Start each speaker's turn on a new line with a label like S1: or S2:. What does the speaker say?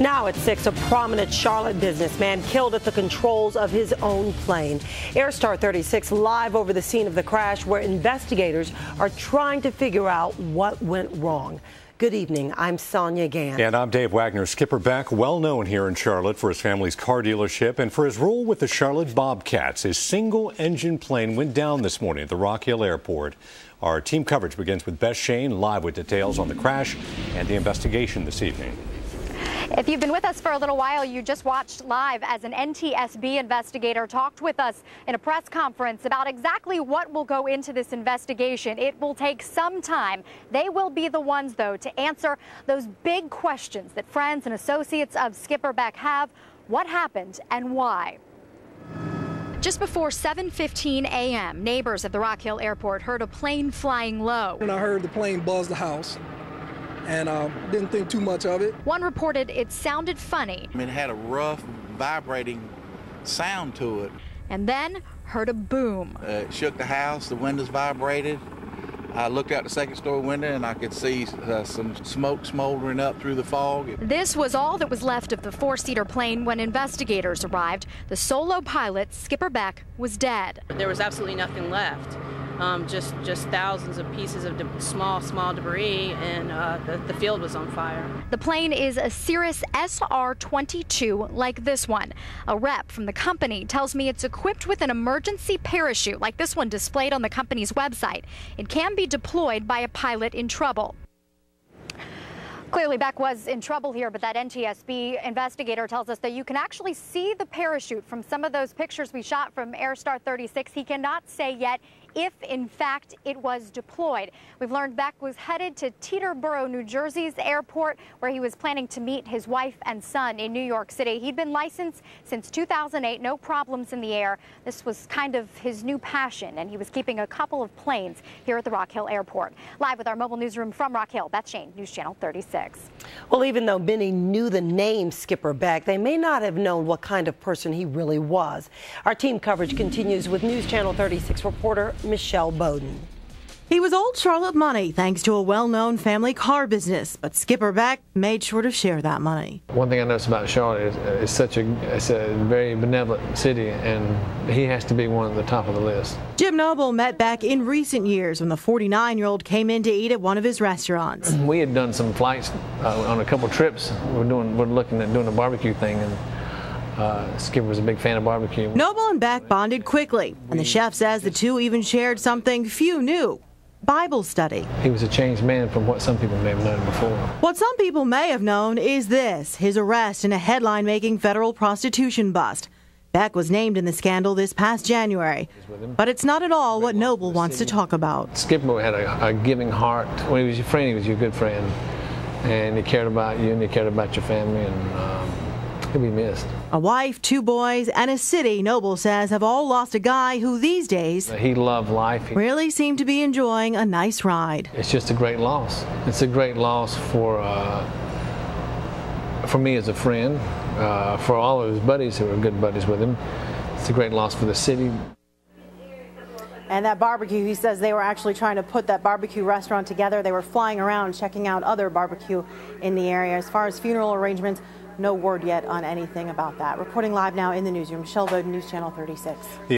S1: Now at 6, a prominent Charlotte businessman killed at the controls of his own plane. Airstar 36 live over the scene of the crash where investigators are trying to figure out what went wrong. Good evening. I'm Sonia Gann.
S2: And I'm Dave Wagner. Skipper Beck, well known here in Charlotte for his family's car dealership and for his role with the Charlotte Bobcats. His single-engine plane went down this morning at the Rock Hill Airport. Our team coverage begins with Beth Shane live with details on the crash and the investigation this evening.
S3: If you've been with us for a little while, you just watched live as an NTSB investigator talked with us in a press conference about exactly what will go into this investigation. It will take some time. They will be the ones, though, to answer those big questions that friends and associates of Skipper Beck have. What happened and why? Just before 7:15 a.m., neighbors at the Rock Hill Airport heard a plane flying low.
S4: When I heard the plane buzz the house, and didn't think too much of it.
S3: One reported it sounded funny.
S5: It had a rough, vibrating sound to it.
S3: And then heard a boom.
S5: It shook the house, the windows vibrated. I looked out the second-story window and I could see some smoke smoldering up through the fog.
S3: This was all that was left of the four-seater plane when investigators arrived. The solo pilot, Skipper Beck, was dead.
S6: There was absolutely nothing left. Just thousands of pieces of small debris, and the field was on fire.
S3: The plane is a Cirrus SR-22 like this one. A rep from the company tells me it's equipped with an emergency parachute like this one displayed on the company's website. It can be deployed by a pilot in trouble. Clearly, Beck was in trouble here, but that NTSB investigator tells us that you can actually see the parachute from some of those pictures we shot from Airstar 36. He cannot say yet if, in fact, it was deployed. We've learned Beck was headed to Teterboro, New Jersey's airport, where he was planning to meet his wife and son in New York City. He'd been licensed since 2008, no problems in the air. This was kind of his new passion, and he was keeping a couple of planes here at the Rock Hill Airport. Live with our mobile newsroom from Rock Hill, Beth Shane, News Channel 36.
S1: Well, even though many knew the name Skipper Beck, they may not have known what kind of person he really was. Our team coverage continues with News Channel 36 reporter Michelle Bowden.
S7: He was old Charlotte money thanks to a well-known family car business, but Skipper Beck made sure to share that money.
S8: One thing I noticed about Charlotte is it's a very benevolent city, and he has to be one at the top of the list.
S7: Jim Noble met Beck in recent years when the 49-year-old came in to eat at one of his restaurants.
S8: We had done some flights on a couple trips. We're looking at doing a barbecue thing, and Skipper was a big fan of barbecue.
S7: Noble and Beck bonded quickly, and the chef says the two even shared something few knew: Bible study.
S8: He was a changed man from what some people may have known before.
S7: What some people may have known is this: his arrest in a headline-making federal prostitution bust. Beck was named in the scandal this past January, but it's not at all what Noble wants to talk about.
S8: Skipper had a giving heart. When he was your friend, he was your good friend, and he cared about you and he cared about your family, and he'll be missed.
S7: A wife, 2 boys, and a city, Noble says, have all lost a guy who these days
S8: he loved life.
S7: Really seemed to be enjoying a nice ride.
S8: It's just a great loss. It's a great loss for me as a friend, for all of his buddies who were good buddies with him. It's a great loss for the city.
S9: And that barbecue, he says they were actually trying to put that barbecue restaurant together. They were flying around checking out other barbecue in the area. As far as funeral arrangements, no word yet on anything about that. Reporting live now in the newsroom, Michelle Bowden, News Channel 36.